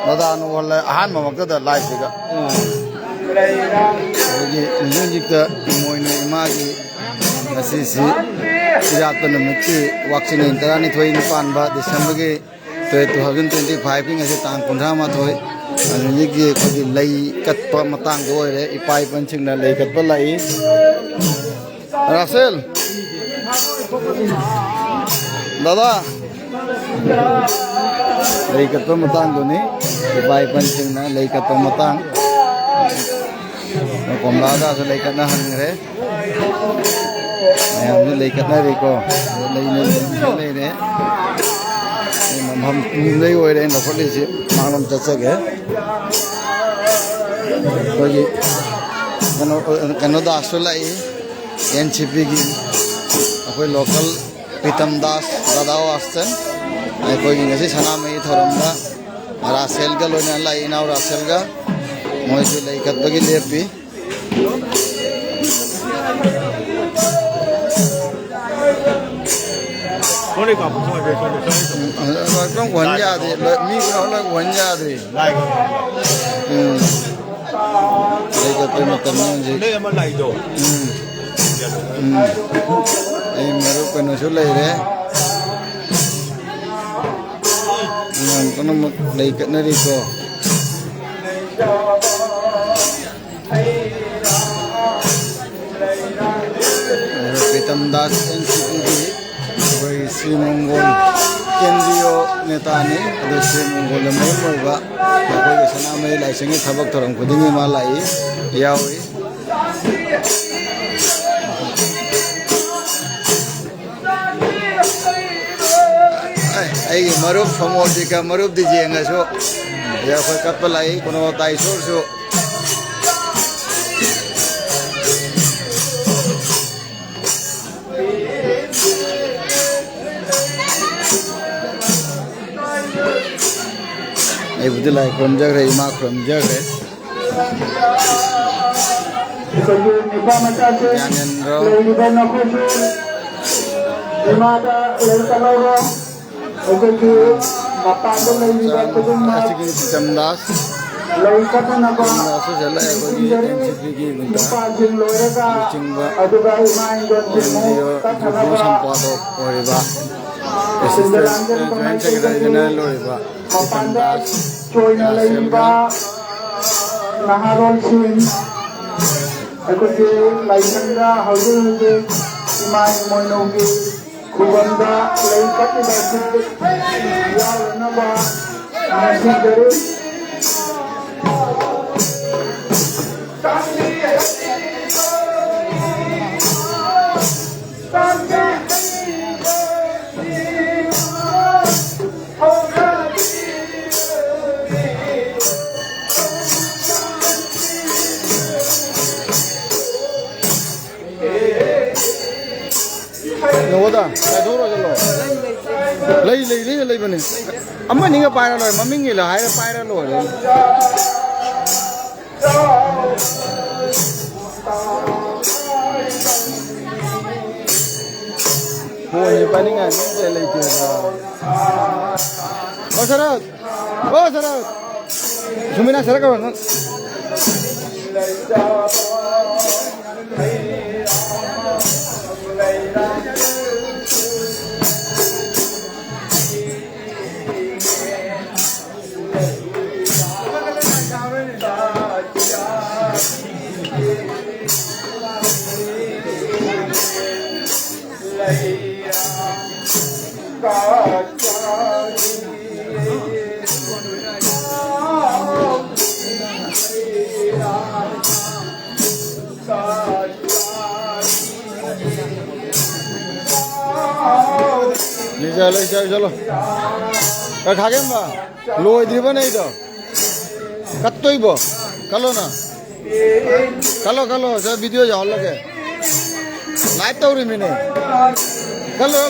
Dadan wala ahan mamakta da live siga. Jadi music da imoy na imagi nasisi irat pa namiti vaccine intera ni thoi ni pan ba December ke 2025 ki ngasi tang 15 ma thoi ani ki khodi lai kat pa matang do re ipai panching na lai kat pa lai Rasel Dada lai kat pa matang do ni ipai panching na lai kat pa matang Komla da so lai kat na han re ayam ni lai kat na ri ko lai lai re हम नहीं हो रहे हैं नफली से मालूम चचा के तो ये कनो दास वाला ये एनसीपी की कोई लोकल प्रीतम दास दादाओ आस्ते कोई इंग्लिश छना में ये थोड़ा ना रासेल का लोने अल्लाह ये ना रासेल का मुझे ले कत्तो की लेप भी Kone ka po kone Kong wanja de mi ko la wanja de lai ko le ka pe matan ji le ma lai do ai maru ko no su lai re nan ko no lai ka na ri ko Pritam Das NCP Wai Sri Mongol Kendriyo Neta ni Ado Sri Mongol Lemon Moga Koi Kesana Mai Lai Sengi Thabak Thoram Kudingi Malai Yawi Ai Marup Famol Dika Marup Di Jenga So Ya Koi Kapalai Kono Tai Sur So Ai betul lah from jagre ima from jagre jangan ro asik cerdas Lalu jalan aku di NCP ki minta cingba video jubu sampadok oriba assistant joint secretary general oriba Kapandas join na laiba naharon sin ako di laisanda hawdul imay moinogi kubanda laikat ni basit yaw na ba nasigare Noda, saya dulu jalo. Lay bani. Amma ni nga paira loy, mami ngi la hay paira loy. Ho ni pani nga ni lay ke. Oh sarat. Sumina sarat ka. चलो खागे लो नहीं तो कत्ब कलो ना कलो sir video जाओ लगे live तौरी मैंने कलो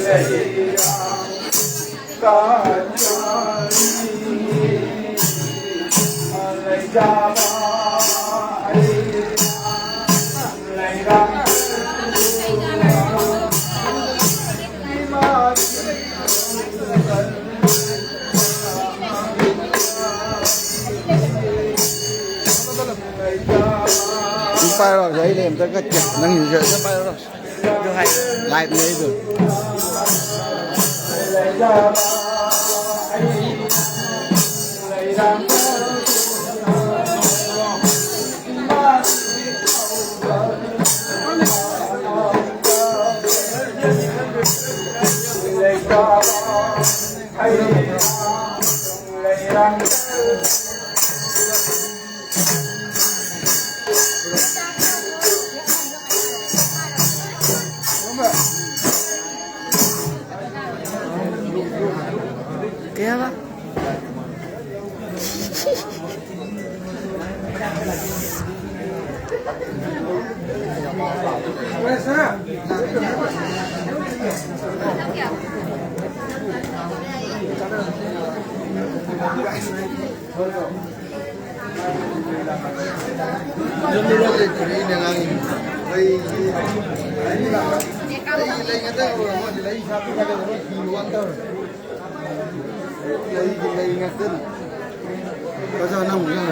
Bay rồi giấy đem tới cái chụp nâng như vậy cho bay rồi cho hay lại lấy rồi Kaya ba?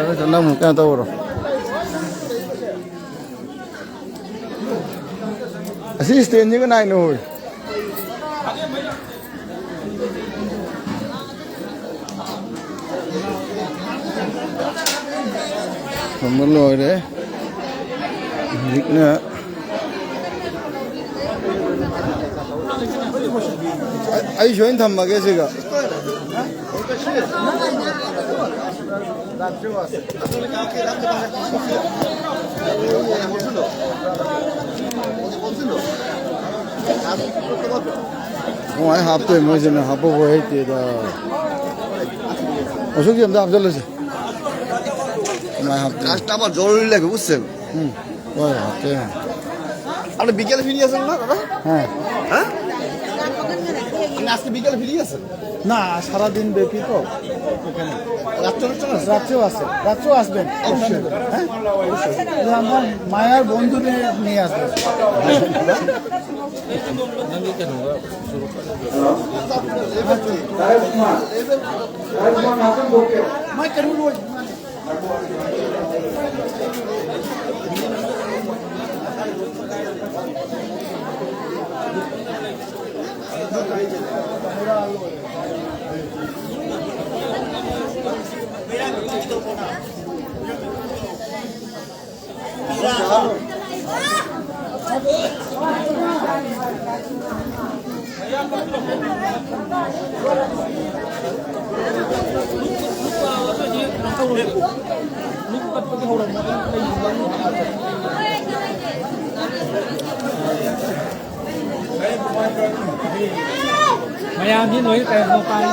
có cho năm một cái tô rồi assistant như cái này nồi còn một lồi đấy dịch nữa ấy chuyến thầm mà cái gì cả không ai học tuổi mới giờ học bao nhiêu thì đó ở số điểm giảm rất là gì không ai học কাজটা আমার জরুরি লাগে বুঝছেন rồi học thế আপনি বিকেলে ফিরে আসেন না দাদা হ্যাঁ হ্যাঁ আপনি আজকে বিকেলে ফিরে আসেন না সারাদিন ব্যাপী তো রাত্রে অনুষ্ঠান আছে রাত্রেও আছে রাত্রেও আসবেন হ্যাঁ আমার মায়ার বন্ধুদের নিয়ে আসবেন Maya biết nói cái không phải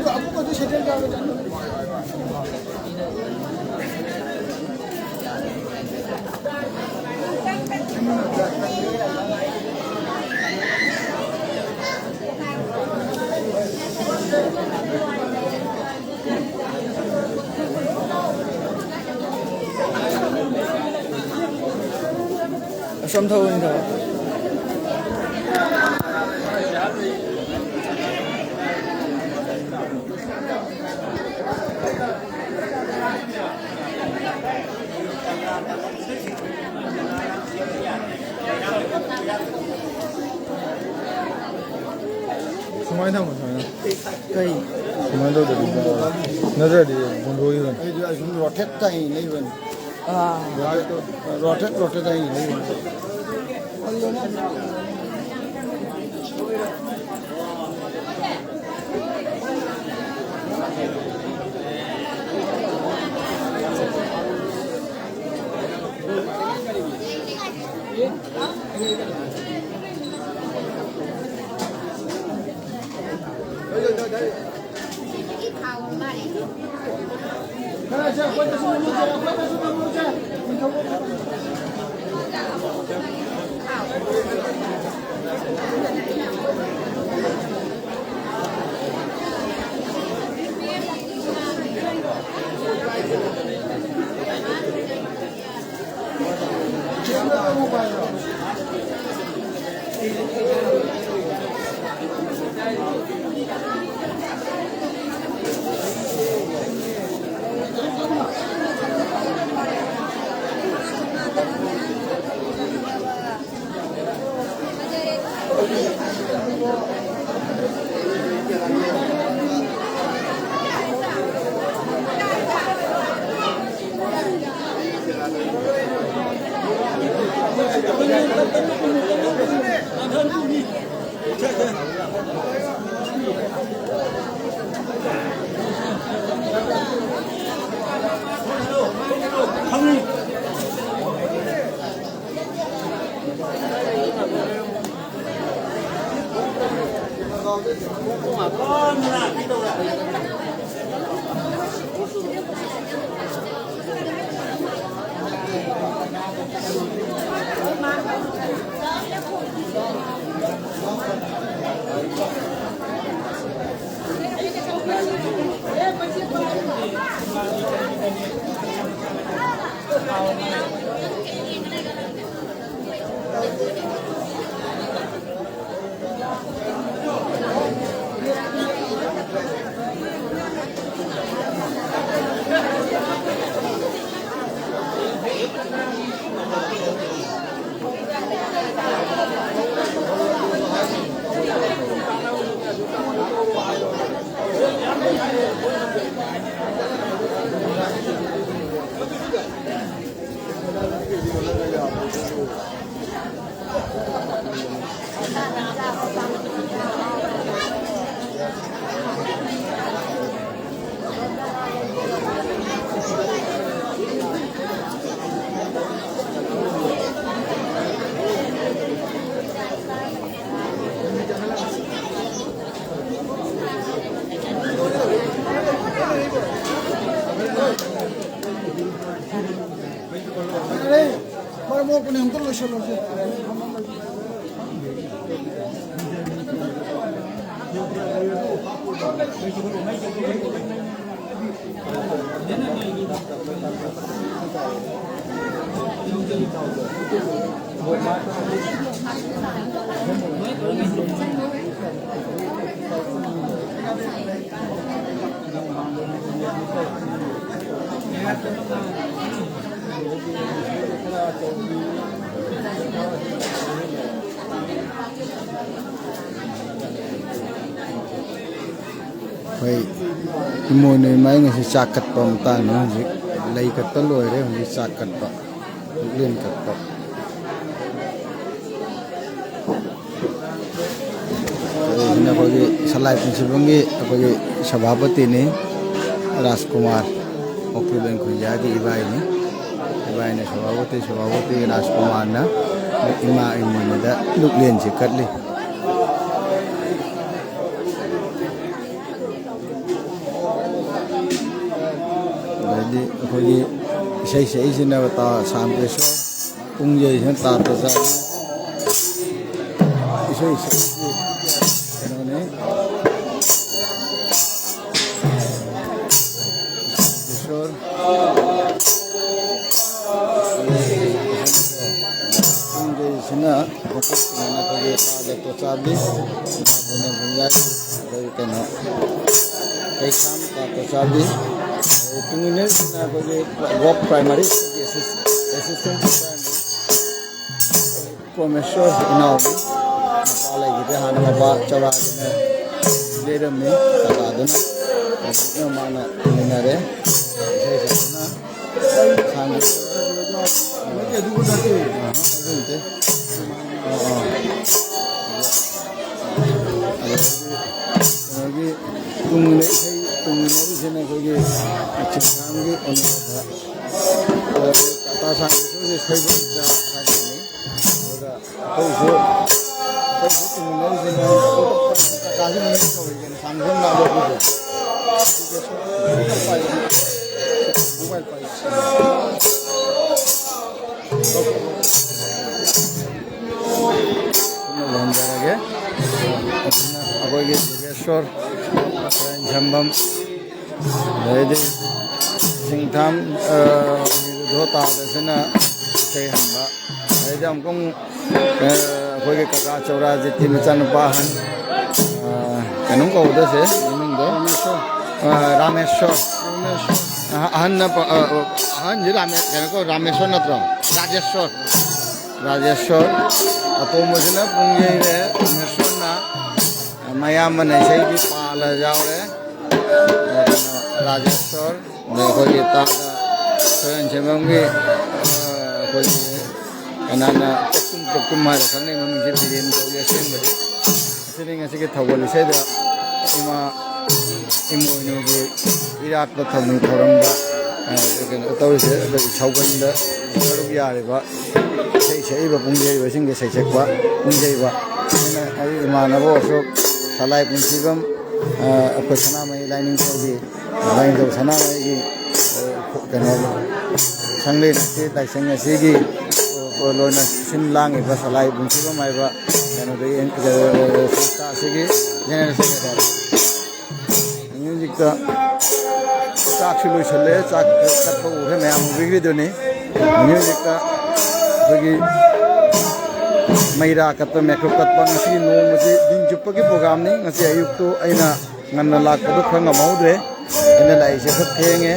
আপু কত সেটেল যাবে জানো xâm thôi anh thôi সময় থাকুন cây সময় দাও দেখি নজর দিয়ে বন্ধ হয়ে গেল এই যে এখন রটেট তাই নেই বন রটেট তাই নেই বন Vậy mùi này mấy người sẽ chặt cắt bằng tay nữa gì lấy cắt tất lồi đấy không chặt cắt bằng liên cắt bằng ini apa lagi salai prinsipnya apa lagi sababati ini Rajkumar Oke Bank jadi iba ini sababati Rajkumar na ima ini dah luk lian jekat li jadi apa lagi saya sini bata sampai so ungje sini tato saya Sina fokus mana bagi ada tu cabi, punya dari kena kaisam atau cabi. Tunggunya sina bagi work primary assistant professor inau. Kalau kita hana apa cara ini dalam ni kata aduna, ini mana ini ada. Saya sana sangat. Ini dulu nanti. lagi tunggu sini lagi cekanggi untuk kata sang itu saya bisa ini udah itu tunggu sini kasih menit sambil nggak boleh Rameshwar Jambam Lady Singtam Dhota Dasana Sayamba Jam Kung Hoy Kaka Chora Jiti Machan Bahan Kanung Ko Dase Rameshwar Ahan Rameshwar Natra Rajeshwar Atomojana Pungi Rameshwar Mayamana Shaiki Pala Jaure Rajeshwar Hogita Sanjamangi Anana Pokumar Kane Mamjin Assembly sitting as a Tawali said Ima Imonogi Irat Patamu Toramba the Chowanda Yariba Shaiba Punjay was in the Sechekwa Punjayba Manavo Salai Punsibam a Personama lining for the lines of Sanama Sunday like Sanga Sigi or Lona Sinlang, it was a live Punsibam Iva and the Sigi General Secretary. Music actually select at Vigidoni music Maira Kata Macrocat no Dinjupaki programming as I used to Aina Nanalak Kanga Maudre and the Laisha Kenge,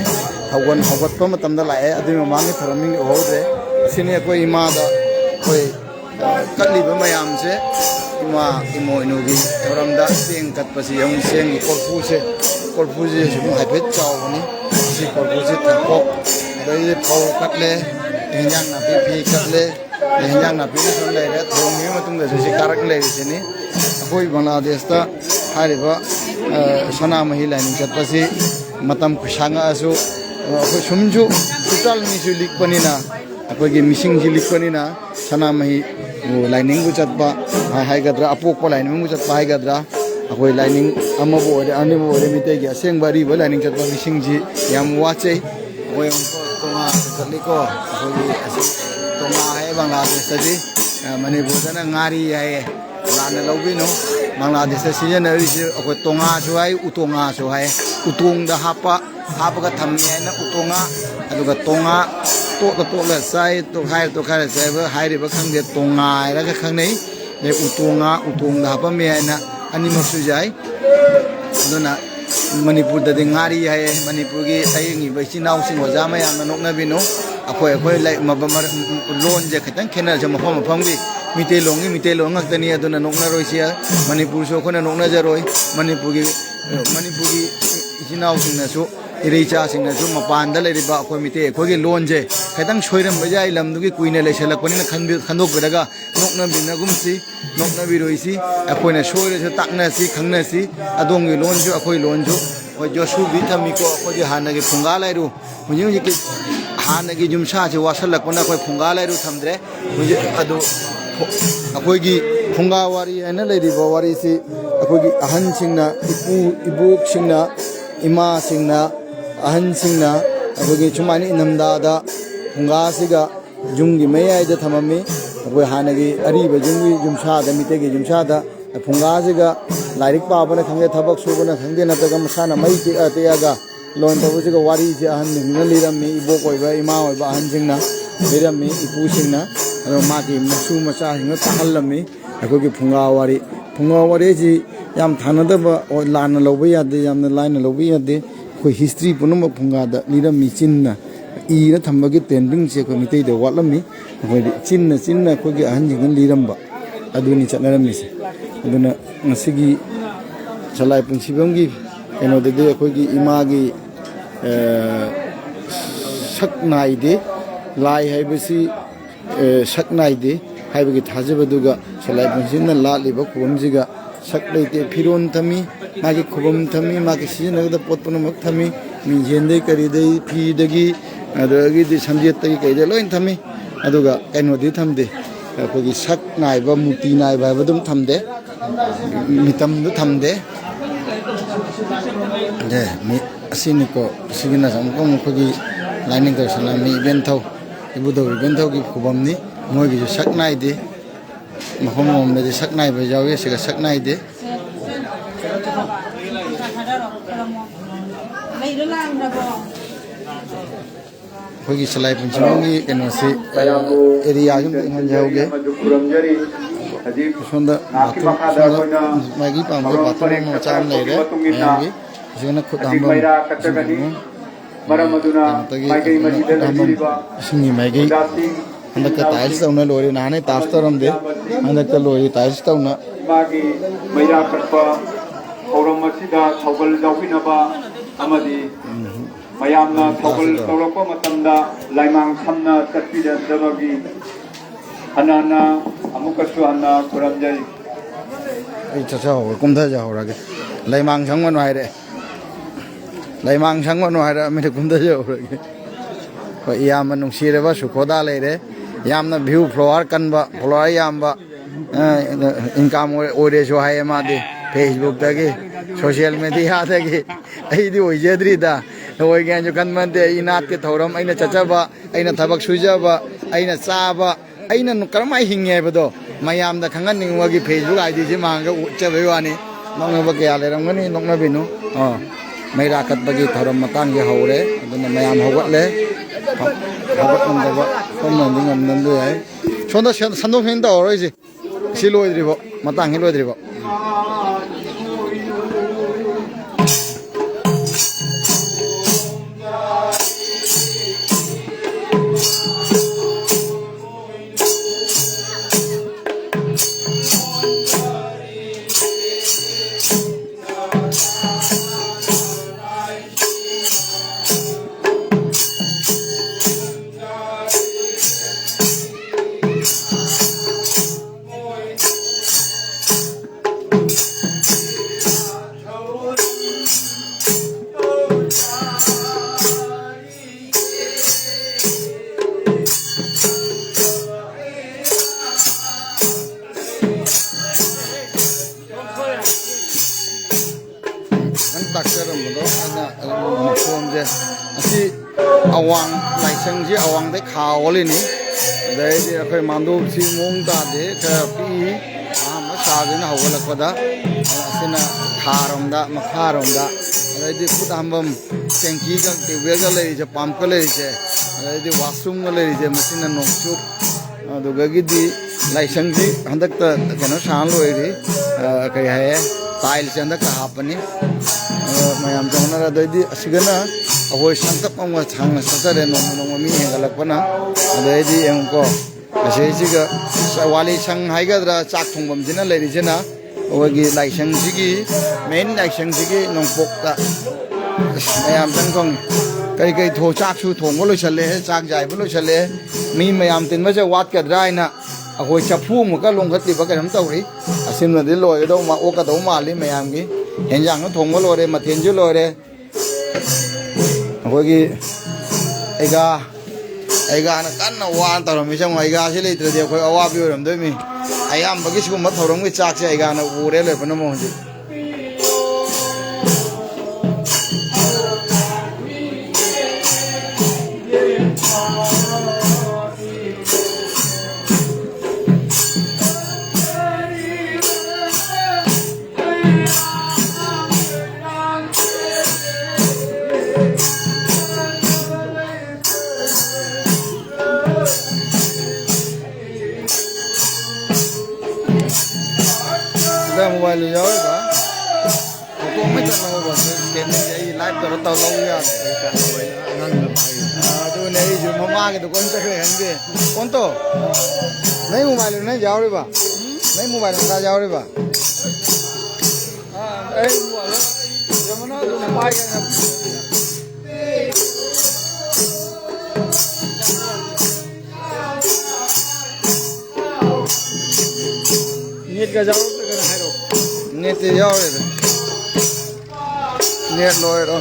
Hawan Hawatoma Tamdala, Adimami Farming Hodre, Senior Imada, Kaliba Mayamse, Ima Imo Inugi, Ramda Sing Katpasi Young Sing, Corpuse, Hypet Chowni, see Corpuse Tapok, the Pow Catle, Yanga Pipi Catle. Yanga Pinson like that, Romutum, the Shikarak ladies in it. Boy Banadesta, Hariba, Sanama Hill and Katasi, Matam Kushanga Asu, Shumju, Tutal Misu Lipanina, Apogi missing Lipanina, Sanamahi, lining which at Ba, Higadra, Apoco lining which at Higadra, Apoy lining Amabo, the animal, Limitagia, Sing Bari, lining at Missing Yamwache, Toma, Kaliko, Toma, Bangladesh, Manipur, and Ngari, Lana Lobino, Bangladesh, Tonga, Suai, Utonga, Suai, Utung the Hapa, Hapa Tamiana, Utonga, Aduga Tonga, Tola side to hide to carry ever, hide if I can get Tonga, like a Kane, the Utonga, Utung the Hapa Miana, Animal Sujai, Dona. Manipur the Ngari, Manipugi, saying, but she now sing was Zama and Nobino, a quite like Mabamar Lone Jacket and Kennel, Jamahoma Pongi, Mitelong, Tania, Dona Nonarosia, Manipur Sokona Nonazaroi, Manipugi, she now sing a so, Iricha sing a Zuma Panda, Lady Bakomite, Kogi Lonje, Katang Shoyam Bajai, Lamduki, Queen Elisha, Kanok, Nokna Binagumsi, Nokna Viroisi, a point of show is a Taknasi, Kangnasi, Adongi Lonjo, a Koi Lonjo, or Joshua Vitamiko, or the Hanagi Pungala, when you get Hanagi Jumsha, Wasala Konako Pungala, Tamdre, a Kogi Pungawari and a lady Bawarisi, a Kogi Ahansina, Ibu Singna, Ima Singna, Ahansina, a Kogi Chumani Namdada, Pungasiga, Jungi Maya, the Tamami. We Hanagi, Ariba, Jungi, Jumshada, Mitegi, Jumshada, a Pungaziga, Lyric Papa, Kanga Tabak Subana, Kangana, Tagamashana, Maiti, Atiaga, Lon Tabusiga, Wari, Lirami, Boko, Ima, Bahanjina, Mirami, Ipusina, Maki, Masu Masa, Tahalami, a cookie Pungawari, Pungawari, Yam Tanadaba, or Lana Lovia, the Yam the line of Lovia, the history Punuma Pungada, Nidami China. E. Tambagi tending committee the Walami, where the Chin Kogi Hanjing Liramba, Aduni Chanamis, Aduna Nasigi Salai Punsibangi, and the day Kogi Imagi Shaknaide, Lai Habesi Shaknaide, Habit Hazabaduga, Salai Punsina, La Liba Kumziga, Shaklate Piron Tami, Magi Kubum Tami, Makisina, the Potomac Tami, Mijende Karide, Pidagi. Adagi the Sanjeta Kaidelo Tami, Aduga, and what did Tamde, Kogi Sak Naiba, Mutina, Babadum Tamde, Mitam the Tamde, there, me Sinico, Siginas, and Kogi, lining the Salami, Bento, Ibudo, Bento, Kubamni, Mogi Sak Naide, Mahomom, the Sak Naiba, Jawi, Sak Naide. Mày nó làm là bò. ꯑꯩꯈꯣꯏꯒꯤ ꯁꯂꯥꯏ ꯄꯨꯟꯁꯤꯂꯣꯡꯒꯤ ꯀꯩꯅꯣꯁꯤ ꯑꯦꯔꯤꯌꯥꯁꯤ ꯑꯝꯇ ꯏꯪꯍꯟꯖꯍꯧꯒꯦ ꯁꯣꯝꯗ ꯃꯥꯏꯒꯤ ꯄꯥꯝꯕ bathroom ꯑꯃ ꯃꯆꯥ ꯑꯃ ꯂꯩꯔꯦ ꯃꯌꯥꯝꯒꯤ ꯑꯁꯤꯒꯅ ꯈꯨꯠ ꯍꯥꯝꯐꯝ ꯏꯁꯤꯡꯒꯤ ꯃꯥꯏꯒꯤ ꯍꯟꯗꯛꯇ ꯇꯥꯏꯜꯁ ꯇꯧꯅ ꯂꯣꯏꯔꯦ ꯅꯍꯥꯟꯅꯩ ꯇꯥꯏꯜꯁ ꯇꯧꯔꯝꯗꯦ ꯍꯟꯗꯛꯇ ꯂꯣꯏꯔꯦ ꯇꯥꯏꯜꯁ ꯇꯧꯅ ꯃꯥꯒꯤ ꯃꯩꯔꯥ ꯀꯠꯄ ꯊꯧꯔꯝ ꯑꯁꯤꯗ ꯊꯧꯒꯜ ꯌꯥꯎꯕꯤꯅꯕ ꯑꯃꯗꯤ ꯃꯌꯥꯝꯅ ꯊꯧꯒꯜ ꯇꯧꯔꯛꯄ ꯃꯇꯝꯗ ꯂꯥꯏꯃꯥꯡ ꯁꯝꯅ ꯆꯠꯄꯤꯔꯗꯕꯒꯤ ꯍꯟꯅ ꯍꯟꯅ ꯑꯃꯨꯛꯀꯁꯨ ꯍꯟꯅ ꯈꯨꯔꯨꯝꯖꯩ ꯑꯩ ꯆꯠꯆꯍꯧꯔꯦ ꯀꯨꯝꯊꯖꯍꯧꯔꯒꯦ ꯂꯩꯃꯥꯡ ꯁꯪꯒꯅꯨ ꯍꯥꯏꯔꯦ ꯂꯩꯃꯥꯡ ꯁꯪꯒꯅꯨ ꯍꯥꯏꯔꯛꯑꯃꯤꯅ ꯀꯨꯝꯊꯖꯍꯧꯔꯒꯦ ꯍꯣꯏ ꯏꯌꯥꯝꯕ ꯅꯨꯡꯁꯤꯔꯕ ꯁꯨꯈꯣꯗꯥ ꯂꯩꯔꯦ ꯌꯥꯝꯅ ꯚ꯭ꯌꯨ ꯐ꯭ꯂꯣꯋꯥꯔ ꯀꯟꯕ ꯐ꯭ꯂꯣꯋꯥꯔ ꯌꯥꯝꯕ ꯏꯟꯀꯝ ꯑꯣꯏꯔꯦꯁꯨ ꯍꯥꯏꯌꯦ ꯃꯥꯗꯤ ꯐꯦꯁꯕꯨꯛꯇꯒꯤ ꯁꯣꯁꯤꯌꯦꯜ ꯃꯦꯗꯤꯌꯥꯗꯒꯤ ꯑꯩꯗꯤ ꯑꯣꯏꯖꯗ꯭ꯔꯤꯗ ꯑꯣꯏꯒꯦꯅꯁꯨ ꯈꯟꯕ ꯅꯠꯇꯦ ꯑꯩ ꯅꯥꯠꯀꯤ ꯊꯧꯔꯝ ꯑꯩꯅ ꯆꯠꯆꯕ ꯑꯩꯅ ꯊꯕꯛ ꯁꯨꯖꯕ ꯑꯩꯅ ꯆꯥꯕ ꯑꯩꯅ ꯀꯔꯝꯍꯥꯏꯅ ꯍꯤꯡꯉꯦ ꯍꯥꯏꯕꯗꯣ ꯃꯌꯥꯝꯗ ꯈꯪꯍꯟꯅꯤꯡꯕꯒꯤ ꯐꯦꯁꯕꯨꯛ ꯑꯥꯏꯗꯤꯁꯤ ꯃꯥꯡꯒ ꯎꯠꯆꯕꯒꯤ ꯋꯥꯅꯤ ꯅꯣꯛꯅꯕ ꯀꯌꯥ ꯂꯩꯔꯝꯒꯅꯤ ꯅꯣꯛꯅꯕꯤꯅꯨ ꯃꯩꯔꯥ ꯀꯠꯄꯒꯤ ꯊꯧꯔꯝ ꯃꯇꯥꯡꯁꯤ ꯍꯧꯔꯦ ꯑꯗꯨꯅ ꯃꯌꯥꯝ ꯍꯧꯒꯠꯂꯦ ꯍꯧꯒꯠꯉꯝꯗꯕ ꯁꯣꯝꯅꯗꯤ ꯉꯝꯅꯝꯗ ꯌꯥꯏ ꯁꯣꯝꯗ ꯁꯟꯗꯣꯛ ꯁꯟꯖꯤꯟ ꯇꯧꯔꯔꯣꯏꯁꯤ ꯁꯤ ꯂꯣꯏꯗ꯭ꯔꯤꯕꯣ ꯃꯇꯥꯡꯁꯤ ꯂꯣꯏꯗ꯭ꯔꯤꯕꯣ ꯇꯥꯛꯆꯔꯝꯕꯗꯣ ꯑꯩꯅ ꯃꯈꯣꯟꯁꯦ ꯑꯁꯤ ꯑꯋꯥꯡ ꯂꯥꯏꯁꯪꯁꯤ ꯑꯋꯥꯡꯗꯩ ꯈꯥ ꯑꯣꯜꯂꯤꯅꯤ ꯑꯗꯩꯗꯤ ꯑꯩꯈꯣꯏ ꯃꯥꯟꯗꯣꯞꯁꯤ ꯃꯑꯣꯡ ꯇꯥꯗꯦ ꯈꯔ ꯄꯤꯛꯏ ꯑꯍꯥꯟꯕ ꯁꯥꯗꯨꯅ ꯍꯧꯒꯠꯂꯛꯄꯗ ꯑꯁꯤꯅ ꯈꯥꯔꯣꯝꯗ ꯃꯈꯥꯔꯣꯝꯗ ꯑꯗꯩꯗꯤ ꯈꯨꯠ ꯍꯥꯝꯐꯝ ꯇꯦꯡꯀꯤꯒ ꯇ꯭ꯌꯨꯕꯋꯦꯜꯒ ꯂꯩꯔꯤꯁꯦ ꯄꯝꯞꯀ ꯂꯩꯔꯤꯁꯦ ꯑꯗꯩꯗꯤ ꯋꯥꯁꯔꯨꯝꯒ ꯂꯩꯔꯤꯁꯦ ꯃꯁꯤꯅ ꯅꯣꯡꯆꯨꯞ ꯑꯗꯨꯗꯒꯤꯗꯤ ꯂꯥꯏꯁꯪꯁꯤ ꯍꯟꯗꯛꯇ ꯀꯩꯅꯣ ꯁꯥ ꯂꯣꯏꯔꯤ ꯀꯔꯤ ꯍꯥꯏꯌꯦ ꯇꯥꯏꯜꯁꯦ ꯍꯟꯗꯛꯇ ꯍꯥꯞꯄꯅꯤ ꯃꯌꯥꯝ ꯇꯧꯅꯔ ꯑꯗꯩꯗꯤ ꯑꯁꯤꯒꯅ ꯑꯩꯈꯣꯏ ꯁꯪꯇꯞ ꯑꯃ ꯁꯥꯡꯅ ꯆꯠꯆꯔꯦ ꯅꯣꯡꯃ ꯅꯣꯡꯃ ꯃꯤ ꯍꯦꯟꯒꯠꯂꯛꯄꯅ ꯑꯗꯩꯗꯤ ꯌꯦꯡꯉꯨꯀꯣ ꯑꯁꯤꯁꯤꯒ ꯋꯥꯂꯤ ꯁꯪ ꯍꯥꯏꯒꯗ꯭ꯔꯥ ꯆꯥꯛ ꯊꯣꯡꯐꯝꯁꯤꯅ ꯂꯩꯔꯤꯁꯤꯅ ꯑꯩꯈꯣꯏꯒꯤ ꯂꯥꯏꯁꯪꯁꯤꯒꯤ ꯃꯦꯟ ꯂꯥꯏꯁꯪꯁꯤꯒꯤ ꯅꯣꯡꯄꯣꯛꯇ ꯃꯌꯥꯝ ꯆꯪꯐꯝ ꯀꯔꯤ ꯀꯔꯤ ꯆꯥꯛꯁꯨ ꯊꯣꯡꯕ ꯂꯣꯏꯁꯜꯂꯦ ꯆꯥꯛ ꯖꯥꯏꯕ ꯂꯣꯏꯁꯜꯂꯦ ꯃꯤ ꯃꯌꯥꯝ ꯇꯤꯟꯕꯁꯦ ꯋꯥꯠꯀꯗ꯭ꯔꯥ ꯍꯥꯏꯅ ꯑꯩꯈꯣꯏ ꯆꯐꯨ ꯑꯃꯨꯛꯀ ꯂꯣꯡꯈꯠꯂꯤꯕ ꯀꯩꯅꯣꯝ ꯇꯧꯔꯤ ꯑꯁꯤꯃꯗꯤ ꯂꯣꯏꯒꯗꯧꯕ ꯑꯣꯛꯀꯗꯧꯕ ꯃꯥꯜꯂꯤ ꯃꯌꯥꯝꯒꯤ ꯍꯦꯟꯖꯥꯡꯅ ꯊꯣꯡꯕ ꯂꯣꯏꯔꯦ ꯃꯊꯦꯜꯁꯨ ꯂꯣꯏꯔꯦ ꯑꯩꯈꯣꯏꯒꯤ ꯑꯩꯒꯥꯅ ꯀꯟꯅ ꯋꯥꯅ ꯇꯧꯔꯝꯃꯤꯁꯦ ꯑꯃꯨꯛ ꯑꯩꯒꯥꯁꯤ ꯂꯩꯇ꯭ꯔꯗꯤ ꯑꯩꯈꯣꯏ ꯑꯋꯥꯕꯤ ꯑꯣꯏꯔꯝꯗꯣꯏꯅꯤ ꯑꯌꯥꯝꯕꯒꯤ ꯁꯤꯒꯨꯝꯕ ꯊꯧꯔꯝꯒꯤ ꯆꯥꯛꯁꯦ ꯑꯩꯒꯥꯅ ꯎꯔꯦ ꯂꯣꯏꯄꯅ ꯑꯃꯨꯛ ꯍꯧꯖꯤꯛ मोबाइल जाओगा फोटो में चलना होगा स्कैनिंग जाइए लाइव करो तब लोग यार तो नहीं जो मम्मा के दुकान चल रहे हैं कौन तो नहीं मोबाइल नहीं जाओ रे बा नहीं मोबाइल में जाओ रे बा हां ए मोबाइल जमना जो मोबाइल नेट का जाओ नेट जाओ रे नेट लोए रो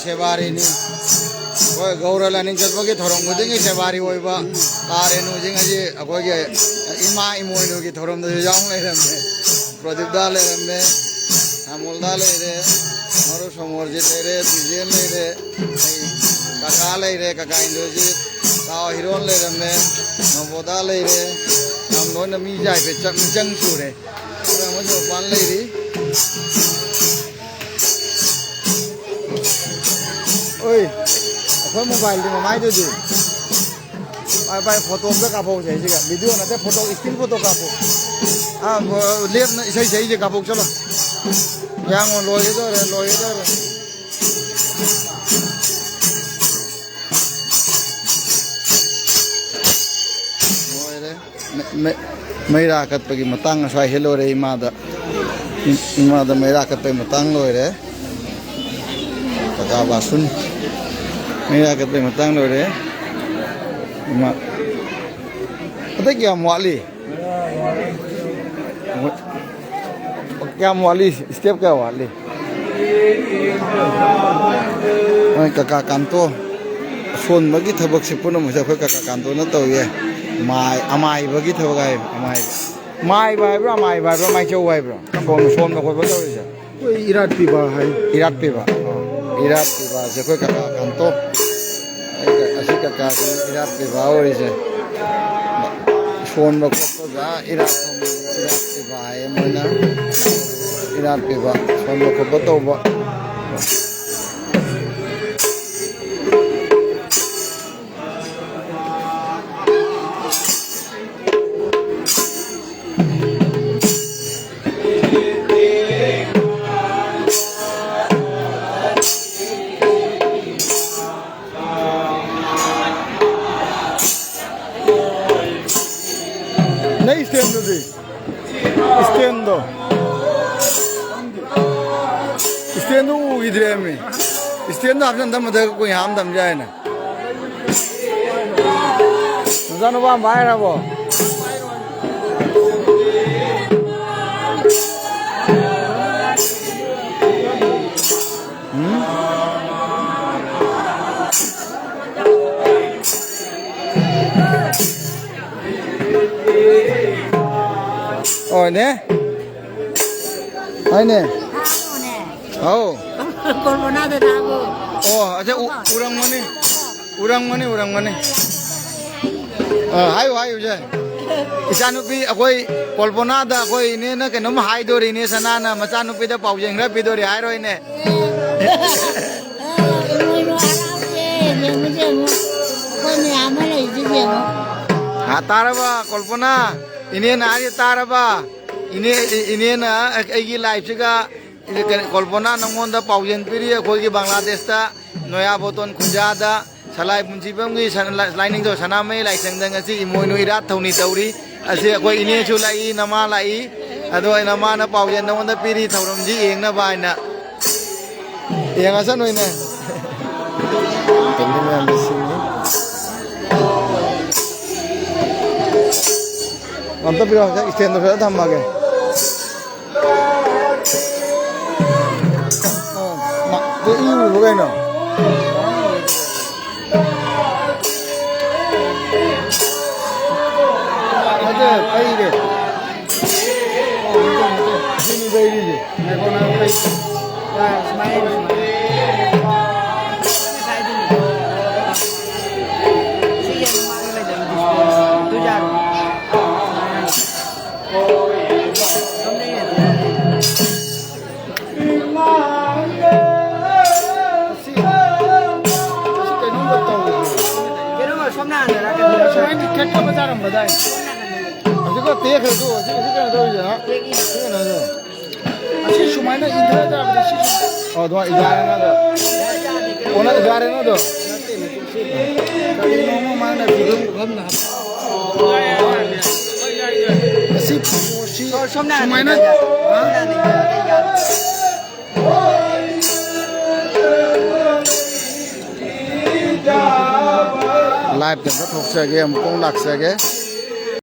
सेवारी अखोई गौरा लाइनिंग चलपगी थोरम खुदिंगी सेवारी होइबा कारेनु जिंग अजी अखोई इमा इमोइनु की थोरम दे जाऊं लेरमे प्रदीप दा लेरमे अमोल दा लेरे मरु समरजित लेरे दिजेन लेरे काका लेरे काका इंद्रजीत ताव हिरोन लेरमे नवोदा लेरे हम लोग ने मी जाए पे चंग सूरे पूरा मुझे पान लेरी ओए अखोई मोबाइल दी माई दो जी बाय फोटो पे कापो जाए जी का वीडियो ना ते फोटो स्टिल फोटो कापो लेट ना सही सही जी कापो चलो yang lo itu mấy ra cất bagi matang sai hello re imada mấy ra cất bagi matang loi re kaka basun mấy ra cất bagi matang loi re ma ada kya muali क्या वाली step क्या वाली काका Kanto phone बगी थबक से पुनः मुझे कोई काका कांतो न तो ये माई अमाई बगी थबक है अमाई माई बाय ब्रा माई चौ बाय ब्रा कौन फोन में कोई बताओ इसे कोई इराद पीबा से कोई काका कांतो ऐसी काका इराद पीबा और इसे फोन में कोई जा इराद पीबा है मना इराद पीबा फोन में कोई बताओ बा नहीं स्टैंड इधर में स्टैंड आपने दम दे कोई हम दम जाए ना जानो बा बाहर आबो ने आइने आओ कौन बना देता वो ओ अच्छा उरंग मनी हाय उजे इचानुपी अखोई कल्पना दा अखोई इने ना केनोम हाय दोरी ने सनाना मचानुपी दा पाउजेंग रा पिदोरी हाय रोय ने हा तारबा कल्पना इने नारी तारबा इने ना एगी लाइफ सिगा कल्पना नंगोंदा पाउजेन पिरी अखोई बांग्लादेश ता नया बोतन खुंजादा सलाई मुंसिपमगी लाइनिंग दो सनामे लाइसेंदंग असि इमोइनु इरात थौनी तौरी असि अखोई इने छु लाई नमा लाई अदो नमा ना पाउजेन नंगोंदा पिरी थौरमजी एंगना बायना एंगासा नोइने तन्ने में मिसिंग अंत पिरो स्टैंड से थमागे तो ई हो गए ना अरे कई रे नहीं बैरी जी मैं को ना कई स्माइल क्या बता रहा हूँ बताएं अभी को तेज है तो अभी क्या तो ये हाँ क्या ना तो अच्छी शुमाई ना इधर तो अभी और तो इधर ना तो ओना इधर ना तो कभी नोमो मारना फिल्म कम ना अच्छी शुमाई ना लाइव के अंदर ठोक सके हमको लग सके